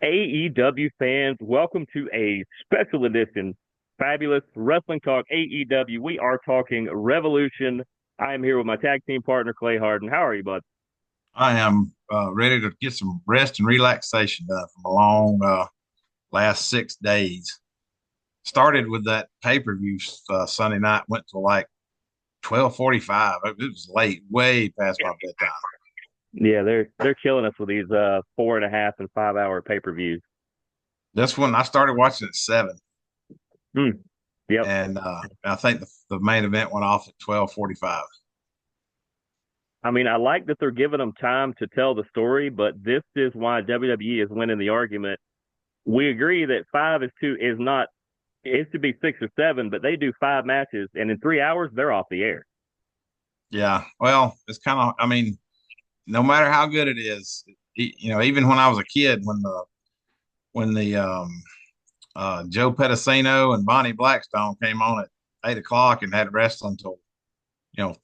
AEW fans, welcome to a special edition, Fabulous Wrestling Talk AEW. We are talking Revolution. I am here with my tag team partner, Clay Harden. How are you, bud? I am ready to get some rest and relaxation done from a long last 6 days. Started with that pay-per-view Sunday night, went to like 12:45. It was late, way past my bedtime. Yeah, they're killing us with these 4.5 and 5 hour pay-per-views. This one I started watching at 7, Hmm. Yep. and I think the main event went off at 12:45. I mean, I like that they're giving them time to tell the story, but this is why WWE is winning the argument. We agree that five is not. It should be 6 or 7, but they do 5 matches, and in 3 hours they're off the air. Yeah, well, it's kind of. I mean, no matter how good it is, even when I was a kid, when the Joe Pedicino and Bonnie Blackstone came on at 8 o'clock and had wrestling until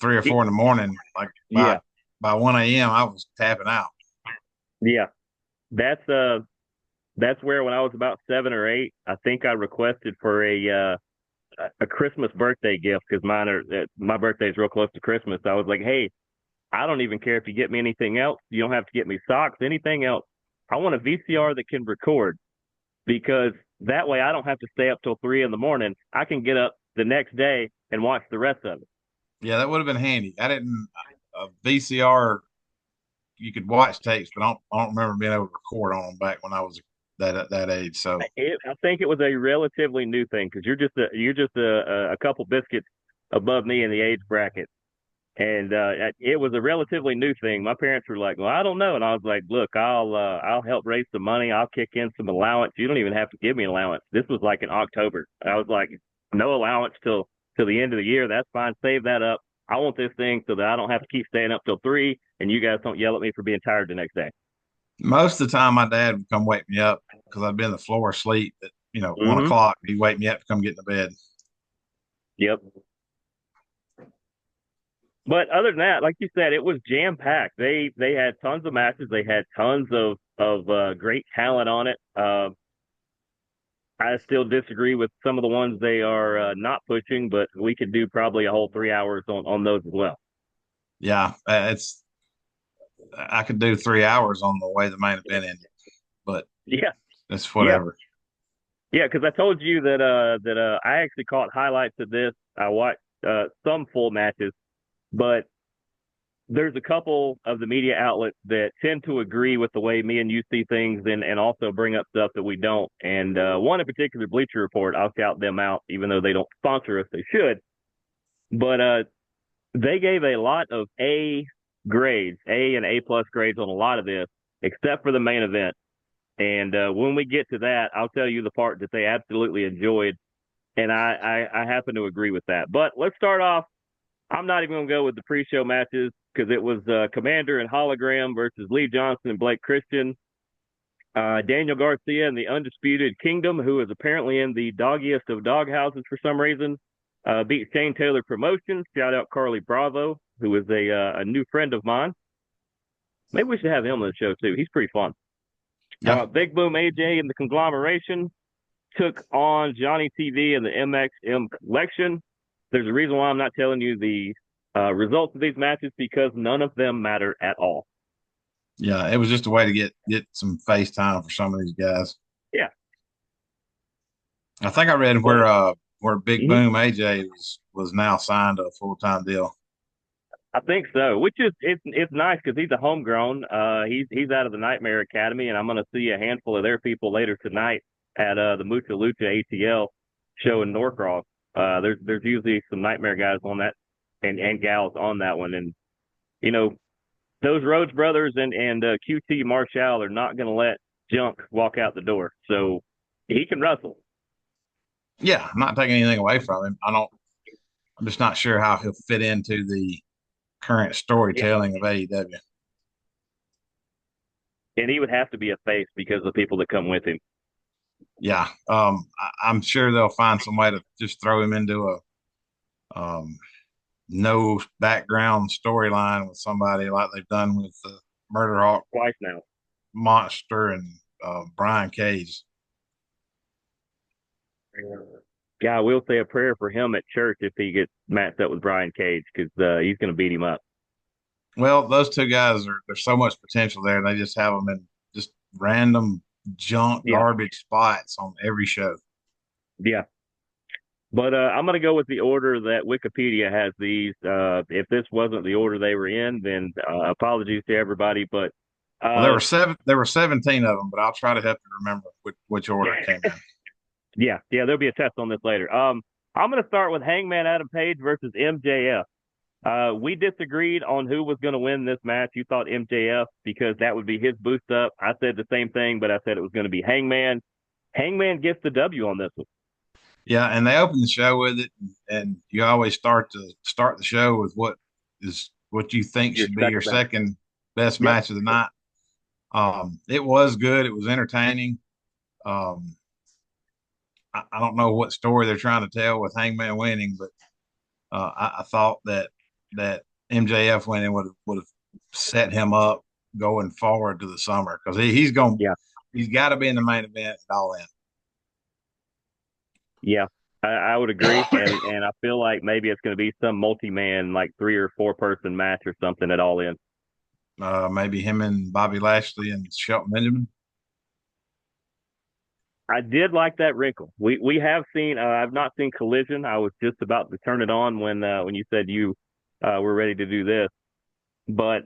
3 or 4 in the morning. Like by Yeah, by 1 a.m., I was tapping out. yeah. That's uh that's where when I was about 7 or 8, I think I requested for a Christmas birthday gift because my birthday is real close to Christmas. I was like, hey, I don't even care if you get me anything else. You don't have to get me socks, anything else. I want a VCR that can record because that way I don't have to stay up till 3 in the morning. I can get up the next day and watch the rest of it. Yeah, that would have been handy. I didn't a VCR. You could watch tapes, but I don't remember being able to record on them back when I was that age. So I think it was a relatively new thing because you're just a couple biscuits above me in the age bracket. And it was a relatively new thing. My parents were like, "Well, I don't know," and I was like, "Look, I'll help raise some money. I'll kick in some allowance. You don't even have to give me an allowance." This was like in October. I was like, "No allowance till the end of the year. That's fine. Save that up. I want this thing so that I don't have to keep staying up till 3, and you guys don't yell at me for being tired the next day." most of the time, my dad would come wake me up because I'd be on the floor asleep at 1 Mm-hmm. o'clock. He'd wake me up to come get in the bed. Yep. But other than that, like you said, it was jam packed. They had tons of matches. They had tons of great talent on it. I still disagree with some of the ones they are not pushing, but we could do probably a whole 3 hours on those as well. Yeah, I could do 3 hours on the way the main event ended, but Yeah, it's yeah, whatever. yeah. Because I told you that I actually caught highlights of this. I watched some full matches, but there's a couple of the media outlets that tend to agree with the way me and you see things and also bring up stuff that we don't. And one in particular, Bleacher Report, I'll shout them out, even though they don't sponsor us, they should. But they gave a lot of A grades, A and A plus grades on a lot of this, except for the main event. And when we get to that, I'll tell you the part that they absolutely enjoyed. And I happen to agree with that. But let's start off. I'm not even going to go with the pre-show matches because it was Commander and Hologram versus Lee Johnson and Blake Christian. Daniel Garcia and the Undisputed Kingdom, who is apparently in the doggiest of doghouses for some reason, beat Shane Taylor Promotions. Shout out Carly Bravo, who is a new friend of mine. Maybe we should have him on the show too. He's pretty fun. Yeah, Big Boom AJ and the Conglomeration took on Johnny TV and the MXM Collection. There's a reason why I'm not telling you the results of these matches because none of them matter at all. yeah. It was just a way to get some face time for some of these guys. Yeah, I think I read but where Big mhm, Boom AJ was now signed to a full time deal. I think so. Which is it's nice because he's a homegrown. He's out of the Nightmare Academy, and I'm going to see a handful of their people later tonight at the Mucha Lucha ATL show in Norcross. There's usually some Nightmare guys on that and gals on that one, and you know those Rhodes brothers and QT Marshall are not going to let junk walk out the door. So he can wrestle. Yeah, I'm not taking anything away from him. I'm just not sure how he'll fit into the current Yeah. storytelling of AEW. And he would have to be a face because of the people that come with him. Yeah, I'm sure they'll find some way to just throw him into a no background storyline with somebody like they've done with the Murder Hawk Twice now. Monster and Brian Cage. Yeah, I will say a prayer for him at church if he gets matched up with Brian Cage because he's going to beat him up. Well, those two guys are there's so much potential there, and they just have them in just random junk Yeah, garbage spots on every show. yeah. But I'm going to go with the order that Wikipedia has these. If this wasn't the order they were in, then apologies to everybody. But Well, there uh, were seven. There were 17 of them, but I'll try to help you remember which order it came in. yeah, there'll be a test on this later. I'm going to start with Hangman Adam Page versus MJF. We disagreed on who was going to win this match. You thought MJF because that would be his boost up. I said the same thing, but I said it was going to be Hangman. Hangman gets the W on this one. Yeah, and they opened the show with it, and you always start the show with what you think Your should be your second match. second best Yep. match of the night. It was good. It was entertaining. Um, I don't know what story they're trying to tell with Hangman winning, but I thought that MJF winning would have set him up going forward to the summer because Yeah. he's got to be in the main event at All In. Yeah. I would agree, and I feel like maybe it's going to be some multi-man, like 3 or 4 person match or something at All In. Maybe him and Bobby Lashley and Shelton Benjamin. I did like that wrinkle. We have seen. I've not seen Collision. I was just about to turn it on when you said you were ready to do this. But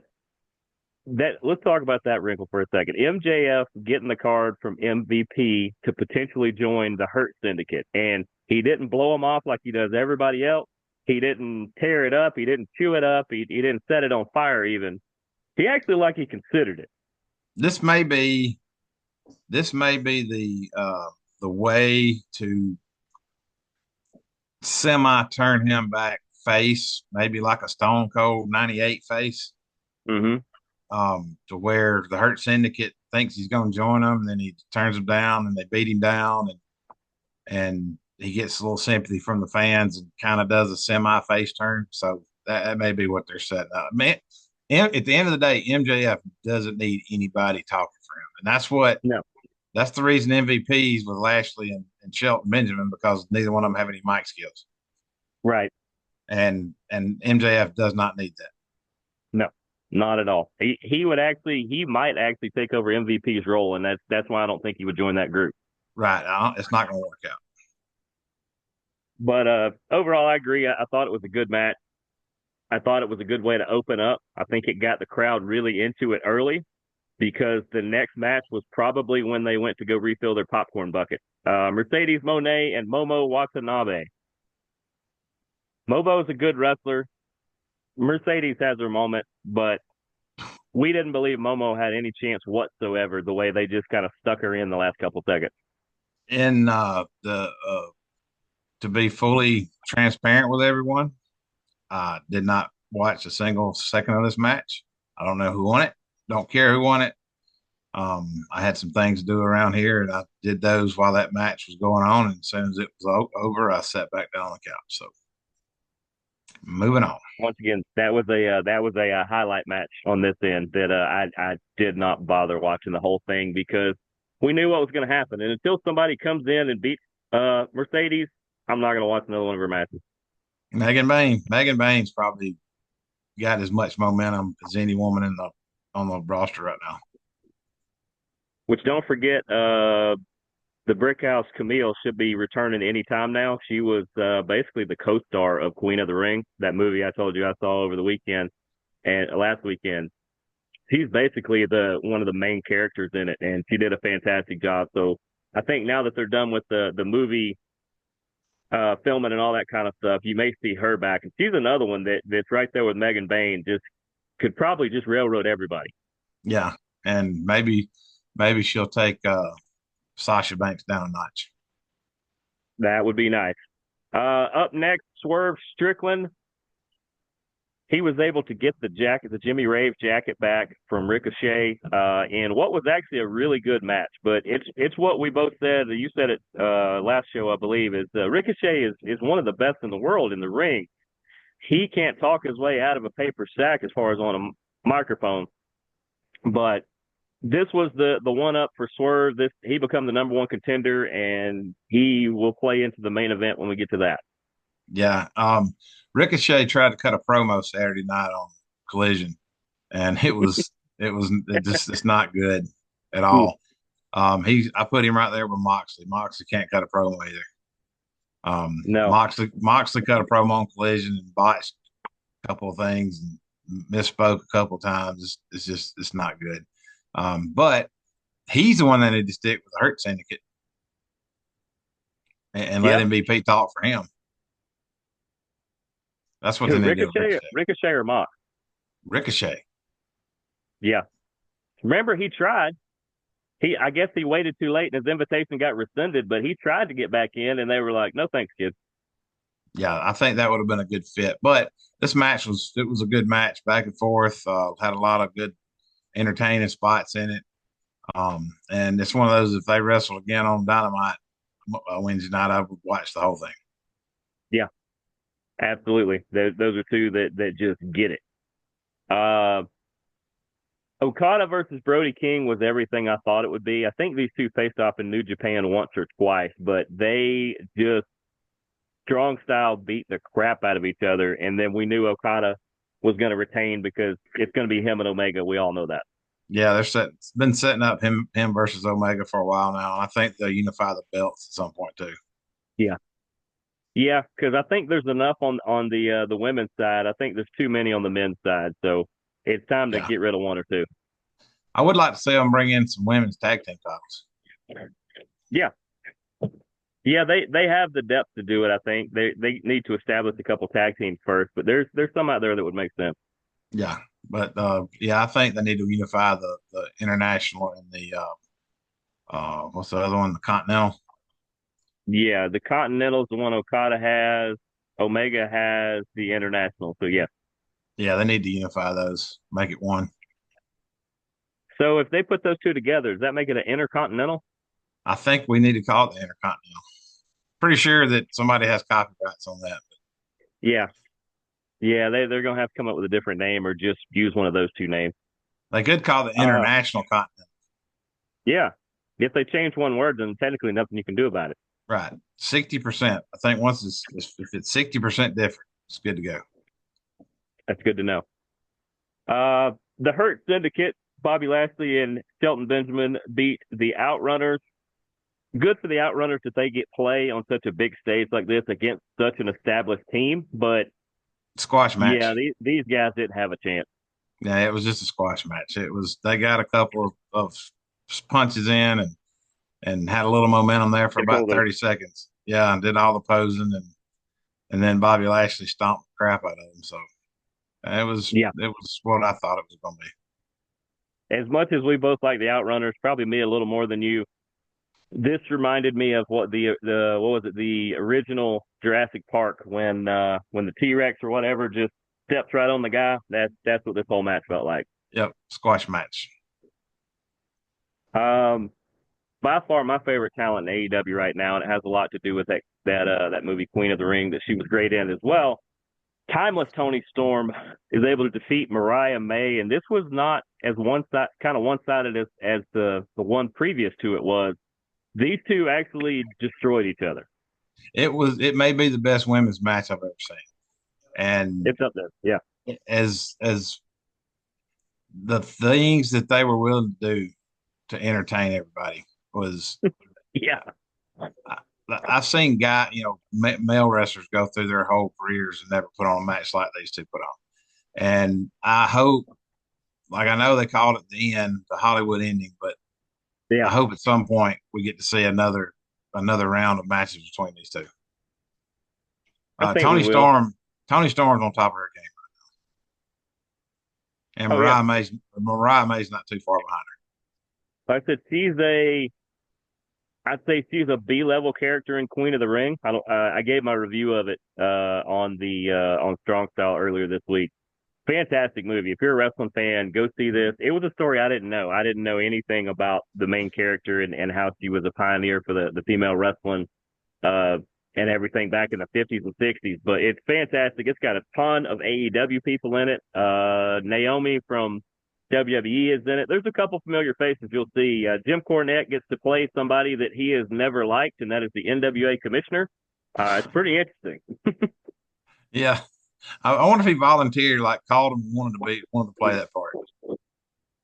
that let's talk about that wrinkle for a second. MJF getting the card from MVP to potentially join the Hurt Syndicate, and he didn't blow him off like he does everybody else. He didn't tear it up. He didn't chew it up. He didn't set it on fire. Even he actually like he considered it. This may be the way to semi turn him back face, maybe like a Stone Cold '98 face, Hmm. to where the Hurt Syndicate thinks he's going to join them, and then he turns them down, and they beat him down, and he gets a little sympathy from the fans, and kind of does a semi face turn. So that may be what they're setting up. Man, at the end of the day, MJF doesn't need anybody talking for him, and No, that's the reason MVPs with Lashley and Shelton Benjamin because neither one of them have any mic skills, right. and MJF does not need that. No, not at all. He might actually take over MVP's role, and that's why I don't think he would join that group. Right? It's not going to work out. But overall, I agree. I thought it was a good match. I thought it was a good way to open up. I think it got the crowd really into it early because the next match was probably when they went to go refill their popcorn bucket. Mercedes Moné and Momo Watanabe. Momo's a good wrestler. Mercedes has her moment, but we didn't believe Momo had any chance whatsoever the way they just kind of stuck her in the last couple seconds. And the to be fully transparent with everyone, I did not watch a single second of this match. I don't know who won it. Don't care who won it. I had some things to do around here, and I did those while that match was going on. And as soon as it was over, I sat back down on the couch. So moving on. Once again, that was a highlight match on this end that I did not bother watching the whole thing because we knew what was going to happen, and until somebody comes in and beats Mercedes, I'm not going to watch another one of her matches. Megan Bain's probably got as much momentum as any woman on the roster right now. Which don't forget, the Brickhouse Camille should be returning any time now. She was basically the co-star of Queen of the Ring, that movie I told you I saw over the weekend and last weekend. She's basically the one of the main characters in it, and she did a fantastic job. So I think now that they're done with the movie filming and all that kind of stuff, you may see her back. And she's another one that's right there with Megan Bain. Just could probably just railroad everybody. Yeah, and maybe she'll take Sasha Banks down a notch. That would be nice. Up next, Swerve Strickland. He was able to get the Jimmy Rave jacket back from Ricochet, in what was actually a really good match. But it's what we both said. You said it last show, I believe. Is Ricochet is one of the best in the world in the ring. He can't talk his way out of a paper sack as far as on a microphone, but this was the one up for Swerve. This he become the number one contender, and he will play into the main event when we get to that. Yeah. Ricochet tried to cut a promo Saturday night on Collision, and it's not good at Ooh, all. I put him right there with Moxley. Moxley can't cut a promo either. no, Moxley cut a promo on Collision and botched a couple of things and misspoke a couple of times. It's not good. But he's the one that needed to stick with the Hurt Syndicate and let yeah, him be Pete Talk for him. That's what they who need to do with Ricochet, Ricochet. Ricochet or Mox? Ricochet. Yeah, remember he tried. I guess he waited too late, and his invitation got rescinded. But he tried to get back in, and they were like, "No, thanks, kid." Yeah, I think that would have been a good fit. But this match was a good match, back and forth. Had a lot of good entertaining spots in it. And it's one of those, if they wrestle again on Dynamite Wednesday night, I would watch the whole thing. Yeah, absolutely. Those are two that just get it. Uh, Okada versus Brody King was everything I thought it would be. I think these two faced off in New Japan once or twice, but they just strong style beat the crap out of each other. And then we knew Okada was going to retain because it's going to be him and Omega. We all know that. Yeah, been setting up him versus Omega for a while now. And I think they'll unify the belts at some point too. Yeah. Yeah, because I think there's enough on the women's side. I think there's too many on the men's side, so it's time to Yeah, get rid of one or two. I would like to see them bring in some women's tag team titles. Yeah, yeah, they have the depth to do it. I think they need to establish a couple tag teams first, but there's some out there that would make sense. Yeah, but yeah, I think they need to unify the international and the what's the other one, the continental. Yeah, the Continental's the one Okada has. Omega has the International. So yeah. Yeah, they need to unify those, make it one. So if they put those two together, does that make it an Intercontinental? I think we need to call it the intercontinental. Pretty sure that somebody has copyrights on that. Yeah. Yeah, they're gonna have to come up with a different name or just use one of those two names. They could call it the Uh international continent. yeah. If they change one word, then technically nothing you can do about it. Right. 60%. I think once if it's 60% different, it's good to go. That's good to know. The Hurt Syndicate, Bobby Lashley and Shelton Benjamin beat the Outrunners. Good for the Outrunners that they get play on such a big stage like this against such an established team. But Squash yeah, match. these guys didn't have a chance. Yeah, it was just a squash match. They got a couple of punches in and had a little momentum there for Get a about hold of it. 30 seconds. Yeah, and did all the posing and then Bobby Lashley stomped the crap out of him. So Yeah. it was what I thought it was going to be. As much as we both like the Outrunners, probably me a little more than you. This reminded me of what the what was it, the original Jurassic Park when the T Rex or whatever just steps right on the guy. That's what this whole match felt like. Yep, squash match. Um, by far my favorite talent in AEW right now, and it has a lot to do with that movie Queen of the Ring that she was great in as well. Timeless Tony Storm is able to defeat Mariah May, and this was not as one sided as the one previous to it was. These two actually destroyed each other. It may be the best women's match I've ever seen. And It's up there, yeah, as the things that they were willing to do to entertain everybody was yeah, I've seen male wrestlers go through their whole careers and never put on a match like these two put on. And I hope, like I know they called it the end, the Hollywood ending, but I yeah. hope at some point we get to see another round of matches between these two. I think we Tony will. Storm, Tony Storm's on top of her game, and Oh yeah, Mariah May's not too far behind like I said, I'd say she's a B level character in Queen of the Ring. I don't. I gave my review of it on Strong Style earlier this week. Fantastic movie. If you're a wrestling fan, go see this. It was a story I didn't know. I didn't know anything about the main character and how she was a pioneer for the female wrestling uh, and everything back in the 50s and 60s. But it's fantastic. It's got a ton of AEW people in it. Naomi from WWE is in it. There's a couple familiar faces you'll see. Jim Cornette gets to play somebody that he has never liked, and that is the NWA commissioner. It's pretty interesting. Yeah, I wonder if he volunteered, like called him and wanted to play that part.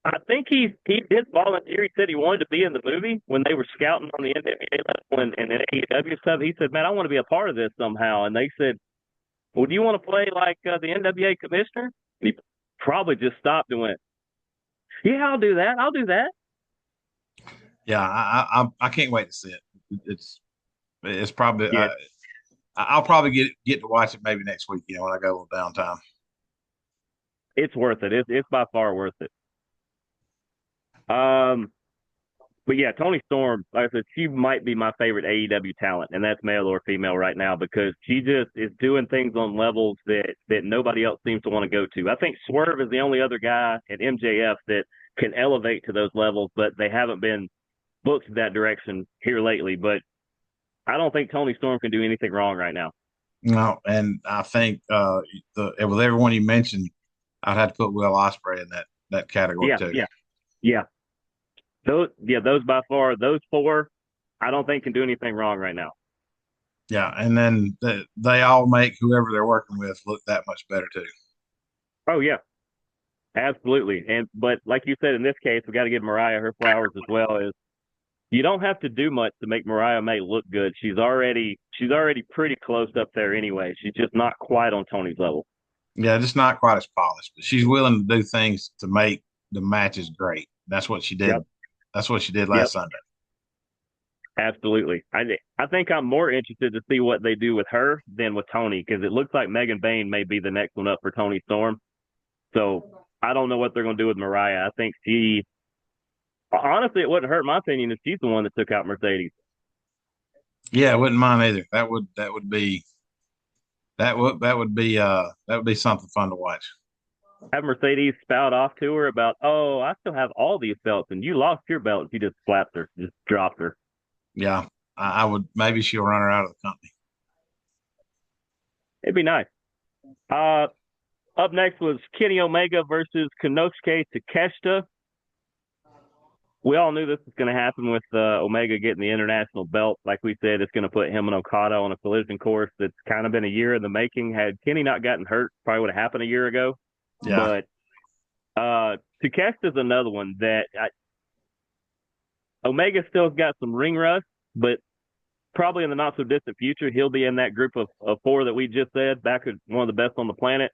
I think he did volunteer. He said he wanted to be in the movie when they were scouting on the NWA level and then AEW stuff. He said, "Man, I want to be a part of this somehow." And they said, "Well, do you want to play like the NWA commissioner?" And he probably just stopped and went, "Yeah, I'll do that. I'll do that." Yeah, I can't wait to see it. It's probably Yeah, I'll probably get to watch it maybe next week. When I got a little downtime. it's worth it. It's by far worth it. Um, but yeah, Tony Storm, like I said, she might be my favorite AEW talent, and that's male or female right now because she just is doing things on levels that nobody else seems to want to go to. I think Swerve is the only other guy at MJF that can elevate to those levels, but they haven't been booked that direction here lately. But I don't think Tony Storm can do anything wrong right now. No, and I think with everyone you mentioned, I'd have to put Will Ospreay in that category Yeah, too. yeah, yeah. Those by far, those four, I don't think can do anything wrong right now. Yeah, and then they all make whoever they're working with look that much better too. Oh yeah, absolutely. And but like you said, in this case, we got to give Mariah her flowers as well. Is you don't have to do much to make Mariah May look good. She's already pretty close up there anyway. She's just not quite on Tony's level. Yeah, just not quite as polished, but she's willing to do things to make the matches great. That's what she did. Yep. That's what she did last Yep. Sunday. Absolutely. I think I'm more interested to see what they do with her than with Tony because it looks like Megan Bain may be the next one up for Tony Storm. So I don't know what they're going to do with Mariah. I think she honestly it wouldn't hurt my opinion if she's the one that took out Mercedes. Yeah, I wouldn't mind either. That would be something fun to watch. Have Mercedes spout off to her about, oh, I still have all these belts and you lost your belt. She just slapped her, just dropped her. Yeah, I would. Maybe she'll run her out of the company. It'd be nice. Uh, Up next was Kenny Omega versus Konosuke Takeshita. We all knew this was going to happen with Omega getting the international belt. Like we said, it's going to put him and Okada on a collision course that's kind of been a year in the making. Had Kenny not gotten hurt, probably would have happened a year ago. Yeah, But Takeshita's another one that Omega still's got some ring rust, but probably in the not so distant future, he'll be in that group of four that we just said, back at one of the best on the planet.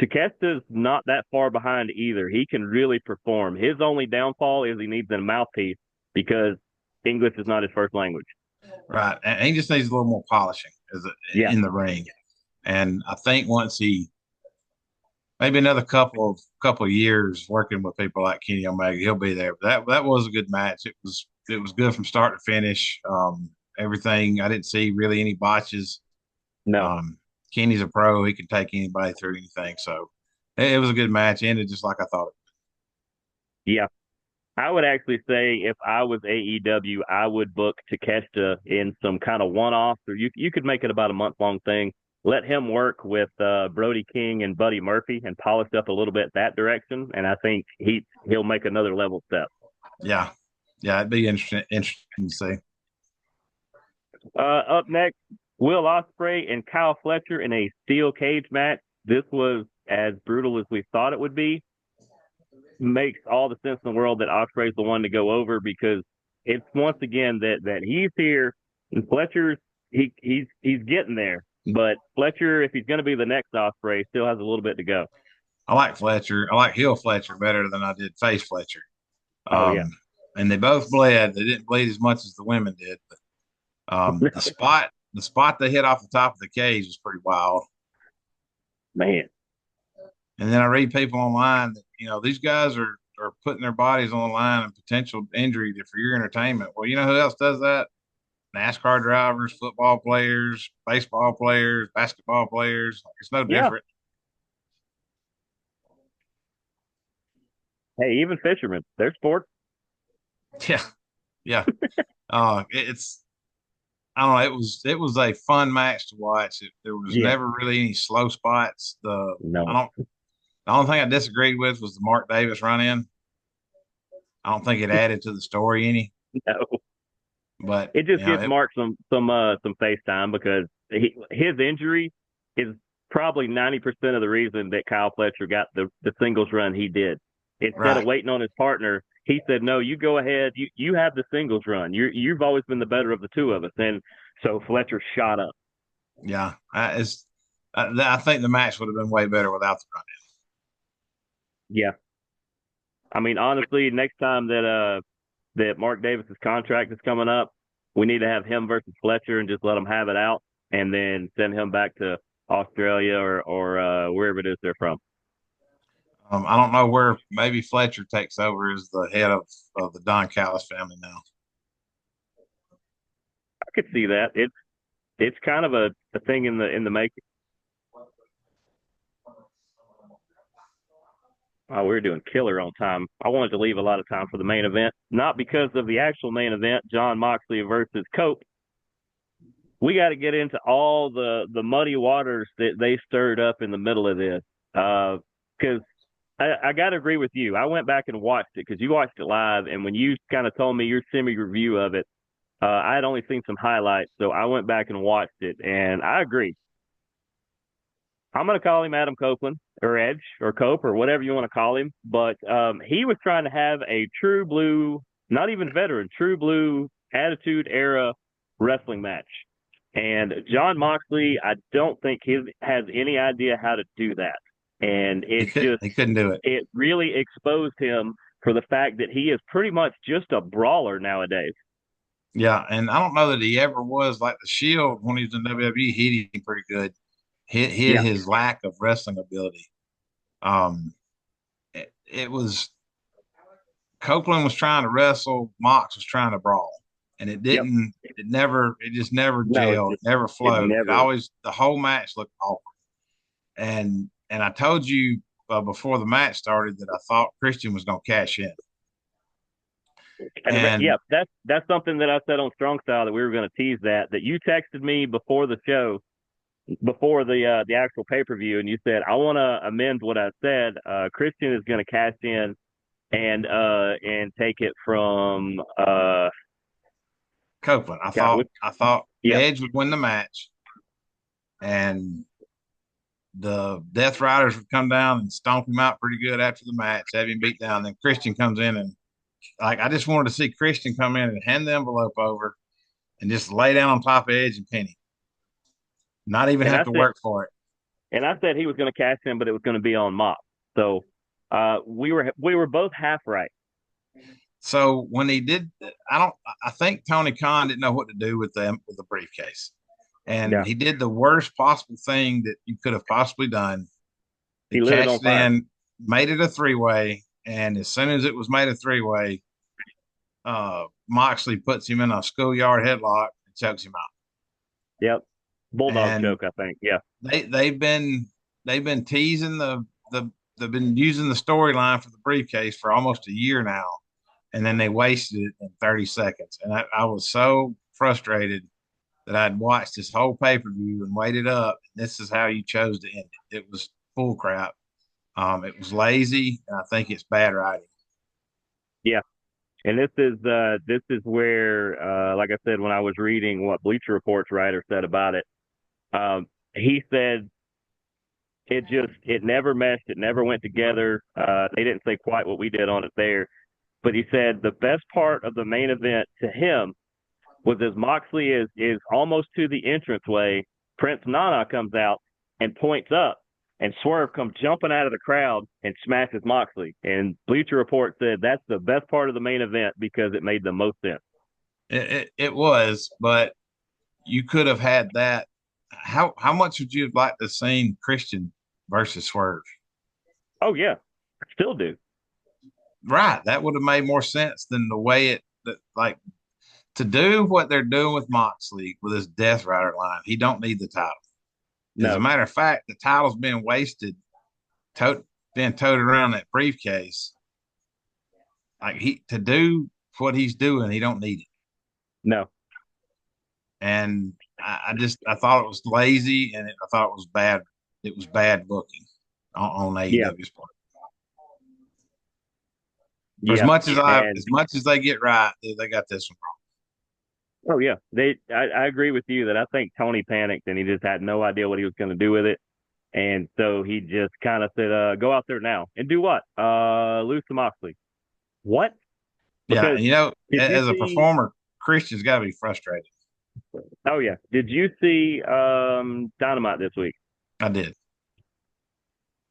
Takeshita's not that far behind either. He can really perform. His only downfall is he needs a mouthpiece because English is not his first language. right. And he just needs a little more polishing Yeah. in the ring. And I think once maybe another couple of years working with people like Kenny Omega, he'll be there. But that was a good match. It was good from start to finish. Everything I didn't see really any botches. No. Um, Kenny's a pro; he can take anybody through anything. So it was a good match. Ended just like I thought it. Yeah. I would actually say if I was AEW, I would book Takeshita in some kind of one-off, or you could make it about a month-long thing. Let him work with Brody King and Buddy Murphy and polish up a little bit that direction, and I think he'll make another level step. Yeah, yeah, it'd be interesting to see. Up next, Will Ospreay and Kyle Fletcher in a steel cage match. This was as brutal as we thought it would be. Makes all the sense in the world that Ospreay's the one to go over because it's once again that he's here and Fletcher's he's getting there. But Fletcher, if he's going to be the next Ospreay, still has a little bit to go. I like Fletcher. I like Heel Fletcher better than I did Face Fletcher. Oh yeah, And they both bled. They didn't bleed as much as the women did. But the spot they hit off the top of the cage was pretty wild. man. And then I read people online that these guys are putting their bodies on the line and potential injury for your entertainment. Well, you know who else does that? NASCAR drivers, football players, baseball players, basketball players. It's no Yeah. different. Hey, even fishermen, they're sports. Yeah, yeah. It's I don't know. It was a fun match to watch. There was Yeah. never really any slow spots. I No. don't The only thing I disagreed with was the Mark Davis run in. I don't think it added to the story any, No, but it just gives Mark some face time because his injury is probably 90% of the reason that Kyle Fletcher got the singles run he did. Instead of right. waiting on his partner, he said, "No, you go ahead. You have the singles run. You've always been the better of the two of us." And so Fletcher shot up. Yeah, I think the match would have been way better without the run. Yeah, I mean, honestly, next time that Mark Davis's contract is coming up, we need to have him versus Fletcher and just let him have it out, and then send him back to Australia or wherever it is they're from. I don't know where maybe Fletcher takes over as the head of the Don Callis family now. I could see that. It's kind of a thing in the making. Oh, we're doing killer on time. I wanted to leave a lot of time for the main event, not because of the actual main event, John Moxley versus Cope. We got to get into all the muddy waters that they stirred up in the middle of this. Because I got to agree with you. I went back and watched it because you watched it live, and when you kind of told me your semi review of it, I had only seen some highlights, so I went back and watched it, and I agree. I'm going to call him Adam Copeland or Edge or Cope or whatever you want to call him. But he was trying to have a true blue, not even veteran, true blue attitude era wrestling match. And John Moxley, I don't think he has any idea how to do that. And He couldn't do it. it really exposed him for the fact that he is pretty much just a brawler nowadays. Yeah, and I don't know that he ever was like the Shield when he was in WWE. He hit him pretty good. Hit Yeah. his lack of wrestling ability. It was Copeland was trying to wrestle, Mox was trying to brawl, and it Yep. didn't. It just never No, gelled. It never it flowed. It never. always the whole match looked awkward. And I told you before the match started that I thought Christian was going to cash in. And yeah, And that's something that I said on Strong Style that we were going to tease that you texted me before the show, before the actual pay per view, and you said I want to amend what I said. Christian is going to cash in and take it from Copeland, God. I thought Yeah, Edge would win the match, and the Death Riders would come down and stomp him out pretty good after the match, have him beat down. Then Christian comes in and like I just wanted to see Christian come in and hand the envelope over and just lay down on top of Edge and pin him, not even and have to work for it. I said he was going to cash in, but it was going to be on Mox. So we were both half right. So when he did, I think Tony Khan didn't know what to do with the briefcase, and Yeah, he did the worst possible thing that you could have possibly done. He he lit it on cashed it fire. in, made it a three way, and as soon as it was made a three way, Moxley puts him in a schoolyard headlock and chokes him out. Yep, bulldog And choke, I think. Yeah, they've been teasing the they've been using the storyline for the briefcase for almost a year now, and then they wasted it in 30 seconds. And I was so frustrated that I'd watched this whole pay per view and waited up. And this is how you chose to end it. It was full crap. It was lazy, and I think it's bad writing. yeah. And this is where, like I said, when I was reading what Bleacher Report's writer said about it, he said it never meshed, it never went together. They didn't say quite what we did on it there, but he said the best part of the main event to him was as Moxley is almost to the entranceway, Prince Nana comes out and points up, and Swerve comes jumping out of the crowd and smashes Moxley. And Bleacher Report said that's the best part of the main event because it made the most sense. It was, but you could have had that. How much would you have liked to have seen Christian versus Swerve? Oh yeah, still do. Right, that would have made more sense than the way it that like to do what they're doing with Moxley with his Death Rider line. He don't need the title. As a No, matter of fact, the title's been wasted, being toted around that briefcase. Like he to do what he's doing, he don't need it. no. And I thought it was lazy, and I thought it was bad. It was bad booking. on Yeah, AEW's part. For yeah, as and much as they get right, they got this one oh yeah, I agree with you that I think Tony panicked and he just had no idea what he was going to do with it, and so he just kind of said, "Go out there now and do what? Lose to Moxley? What? Yeah, Because and did you as a see? performer, Christian's got to be frustrated. Oh yeah, did you see Dynamite this week? I did.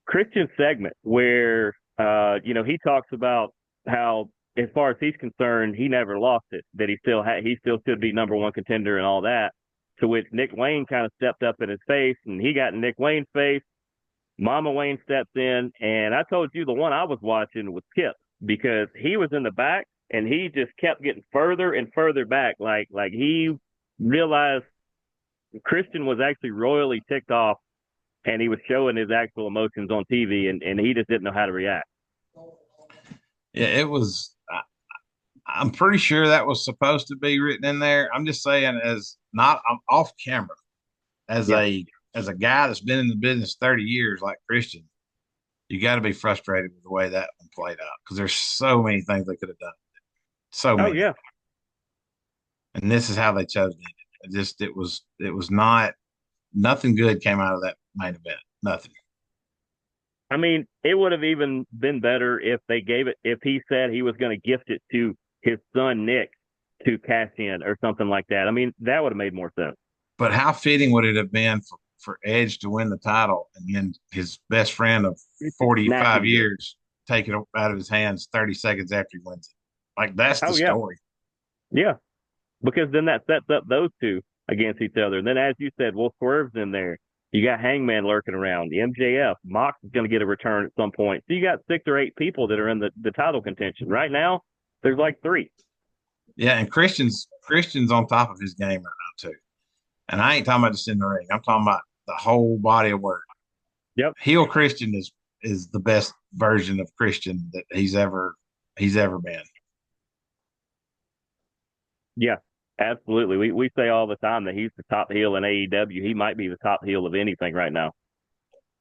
Christian segment where he talks about how as far as he's concerned he never lost it, that he still should be number one contender and all that, to which Nick Wayne kind of stepped up in his face and he got in Nick Wayne's face. Mama Wayne steps in, and I told you the one I was watching was Kip, because he was in the back and he just kept getting further and further back, like he realized Christian was actually royally ticked off and he was showing his actual emotions on TV, and he just didn't know how to react. Yeah, it was. I'm pretty sure that was supposed to be written in there. I'm just saying, as not I'm off camera, as Yeah. a guy that's been in the business 30 years, like Christian, you got to be frustrated with the way that one played out because there's so many things they could have done, so Oh many, yeah. and this is how they chose to end it. It was not nothing good came out of that main event. Nothing. I mean, it would have even been better if they gave it, if he said he was going to gift it to his son Nick to cash in or something like that. I mean, that would have made more sense. But how fitting would it have been for Edge to win the title and then his best friend of Snatching 45 it. years take it out of his hands 30 seconds after he wins it? Like, that's the Oh yeah. story. Yeah. Because then that sets up those two against each other. And then, as you said, Will Swerve's in there. You got Hangman lurking around. The MJF. Mox is going to get a return at some point. So you got 6 or 8 people that are in the title contention. Right now, there's like 3. Yeah, and Christian's on top of his game right now, too. And I ain't talking about just in the ring, I'm talking about the whole body of work. Yep. Heel Christian is the best version of Christian that he's ever been. Yeah, absolutely. We say all the time that he's the top heel in AEW. He might be the top heel of anything right now.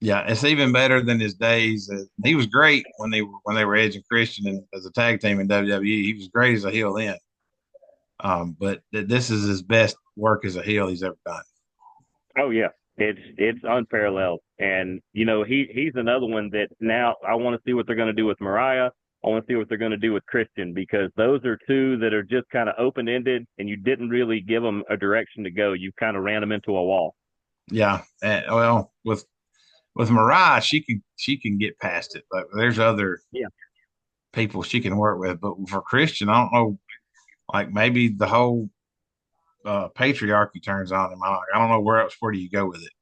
Yeah, it's even better than his days. He was great when they were Edge and Christian and as a tag team in WWE. He was great as a heel then. But this is his best work as a heel he's ever done. Oh yeah, it's unparalleled. And he's another one that now I want to see what they're going to do with Mariah. I want to see what they're going to do with Christian, because those are two that are just kind of open ended, and you didn't really give them a direction to go. You kind of ran them into a wall. Yeah, and, well, with Mariah, she can get past it. But there's other Yeah. people she can work with. But for Christian, I don't know. Like maybe the whole patriarchy turns on him. I don't know where do you go with it.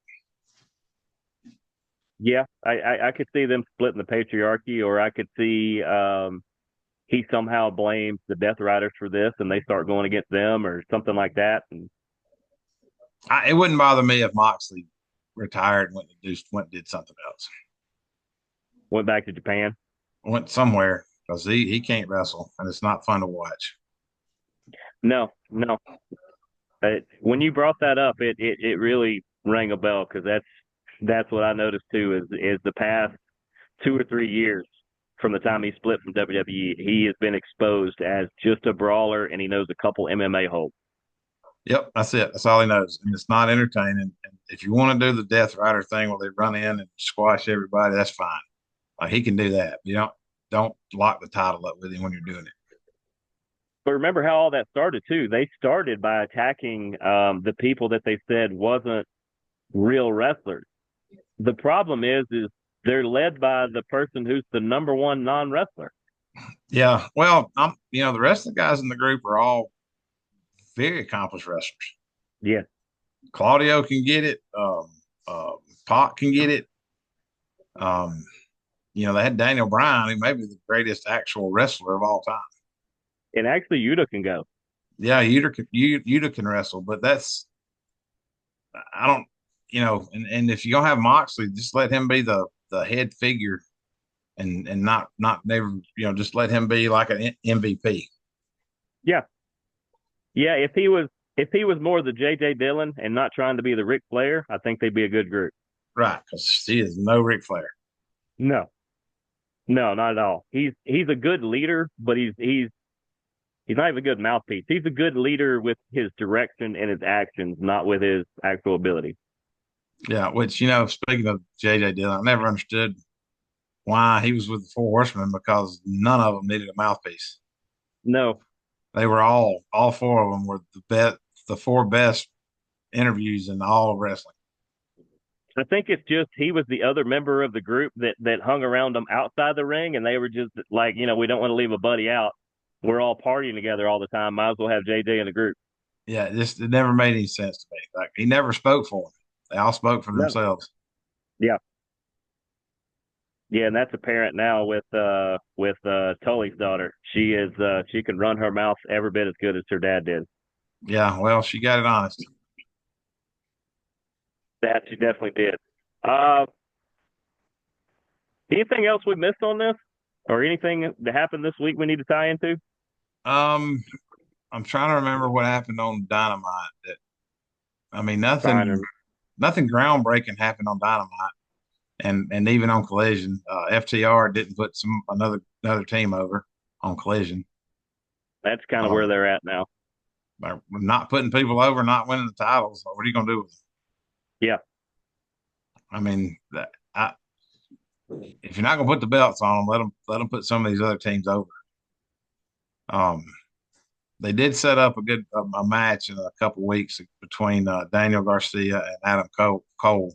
Yeah, I could see them splitting the patriarchy, or I could see he somehow blames the Death Riders for this, and they start going against them or something like that, and It wouldn't bother me if Moxley retired and went and did something else. went back to Japan. Went somewhere because he can't wrestle and it's not fun to watch. No, no. When you brought that up, it really rang a bell, because that's what I noticed too. Is the past 2 or 3 years from the time he split from WWE, he has been exposed as just a brawler, and he knows a couple MMA holds. Yep, that's it. That's all he knows, and it's not entertaining. And if you want to do the Death Rider thing where they run in and squash everybody, that's fine. Like he can do that. You don't lock the title up with him when you're doing it. But remember how all that started too. They started by attacking the people that they said wasn't real wrestlers. The problem is they're led by the person who's the number one non wrestler. Yeah, well, the rest of the guys in the group are all very accomplished wrestlers. Yeah. Claudio can get it. Pac can get it. Um, they had Daniel Bryan, who may be the greatest actual wrestler of all time. And actually Yuta can go. Yeah, Yuta can wrestle, but I don't, and if you're gonna have Moxley, just let him be the head figure and not never, just let him be like an MVP. Yeah. Yeah, if he was more the JJ Dillon and not trying to be the Ric Flair, I think they'd be a good group. Right, because he is no Ric Flair. No, no, not at all. He's a good leader, but he's not even a good mouthpiece. He's a good leader with his direction and his actions, not with his actual ability. Yeah, which speaking of JJ Dillon, I never understood why he was with the Four Horsemen because none of them needed a mouthpiece. No, They were all four of them were the four best interviews in all of wrestling. I think it's just he was the other member of the group that hung around them outside the ring, and they were just like, we don't want to leave a buddy out. We're all partying together all the time. Might as well have JJ in the group. Yeah, it never made any sense to me. Like he never spoke for them. They all spoke for No. themselves. Yeah. Yeah, and that's apparent now with Tully's daughter. She can run her mouth every bit as good as her dad did. Yeah, well, she got it honest. That she definitely did. Uh, Anything else we missed on this, or anything that happened this week we need to tie into? Um, I'm trying to remember what happened on Dynamite. I mean, Fine. nothing groundbreaking happened on Dynamite, and even on Collision, FTR didn't put another team over on Collision. That's kind of where Um, they're at now. by not putting people over, not winning the titles. What are you going to do with them? Yeah. I mean, if you're not going to put the belts on them, let them put some of these other teams over. Um, they did set up a match in a couple of weeks between Daniel Garcia and Adam Cole.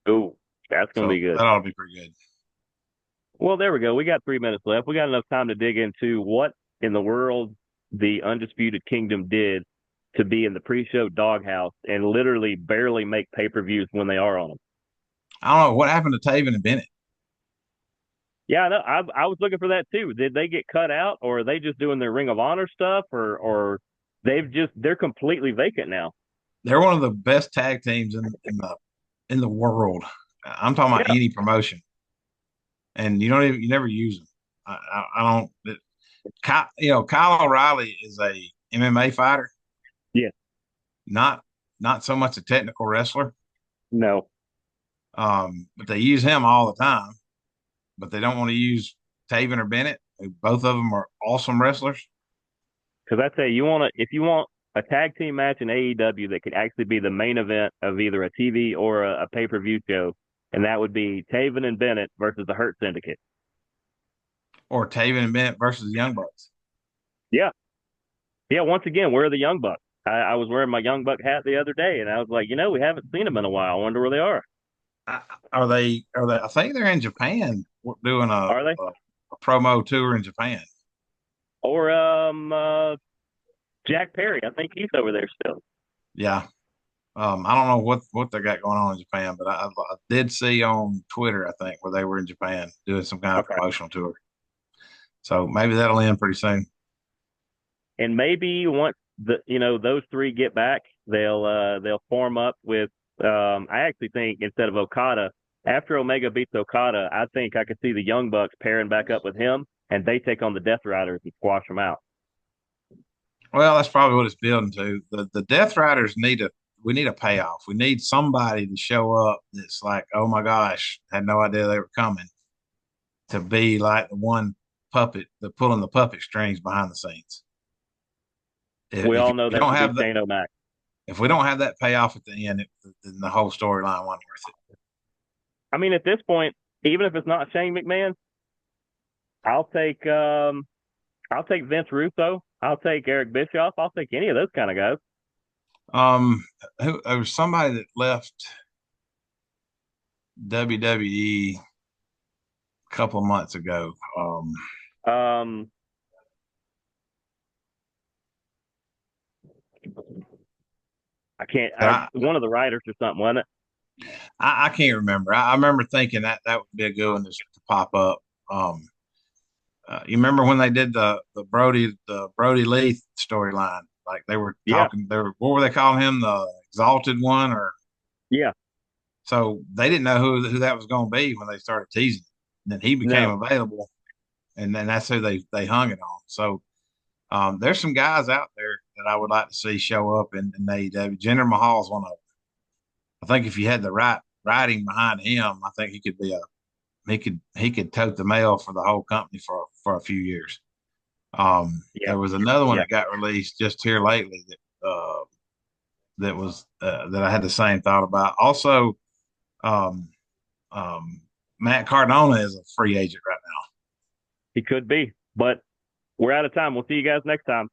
Ooh, that's gonna So be good. that ought to be pretty good. Well, there we go. We got 3 minutes left. We got enough time to dig into what in the world the Undisputed Kingdom did to be in the pre-show doghouse and literally barely make pay-per-views when they are on them. I don't know what happened to Taven and Bennett. Yeah, I know. I was looking for that too. Did they get cut out, or are they just doing their Ring of Honor stuff, or they're completely vacant now? They're one of the best tag teams in the world. I'm talking about Yeah, any promotion, and you never use them. I don't. Kyle O'Reilly is a MMA fighter, yeah, not not so much a technical wrestler. no. But they use him all the time. But they don't want to use Taven or Bennett. Both of them are awesome wrestlers. Because I tell you, if you want a tag team match in AEW that could actually be the main event of either a TV or a pay-per-view show, and that would be Taven and Bennett versus the Hurt Syndicate. Or Taven and Bennett versus the Young Bucks. Yeah, yeah. Once again, where are the Young Bucks? I was wearing my Young Buck hat the other day, and I was like, we haven't seen them in a while. I wonder where they are. Are they? Are they? I think they're in Japan doing Are they? a promo tour in Japan. Or Jack Perry? I think he's over there still. Yeah. I don't know what they got going on in Japan, but I did see on Twitter, I think, where they were in Japan doing some kind of Okay. promotional tour. So maybe that'll end pretty soon. And maybe once those three get back, they'll form up with. I actually think instead of Okada, after Omega beats Okada, I think I could see the Young Bucks pairing back up with him, and they take on the Death Riders and squash them out. Well, that's probably what it's building to. The Death Riders we need a payoff. We need somebody to show up that's like, oh my gosh, had no idea they were coming, to be like the one puppet, the pulling the puppet strings behind the scenes. We If all know you that don't would be have that, Shane O'Mac. if we don't have that payoff at the end, then the whole storyline wasn't worth it. I mean, at this point, even if it's not Shane McMahon, I'll take um, I'll take Vince Russo. I'll take Eric Bischoff. I'll take any of those kind of guys. There was somebody that left WWE a couple of months ago. Um, I can't. I, One of the writers or something, wasn't it? I can't remember. I remember thinking that would be a good one to pop up. Um, you remember when they did the Brody Lee storyline? Like they were Yeah, talking. What were they calling him? The Exalted One, or yeah. so they didn't know who that was going to be when they started teasing. And then he became No, available, and then that's who they hung it on. So there's some guys out there that I would like to see show up in AEW. Jinder Mahal is one of them. I think if you had the right writing behind him, I think he could be he could tote the mail for the whole company for a few years. Yeah, There was another one yeah. that got released just here lately that I had the same thought about. Also, um, Matt Cardona is a free agent right now. He could be, but we're out of time. We'll see you guys next time.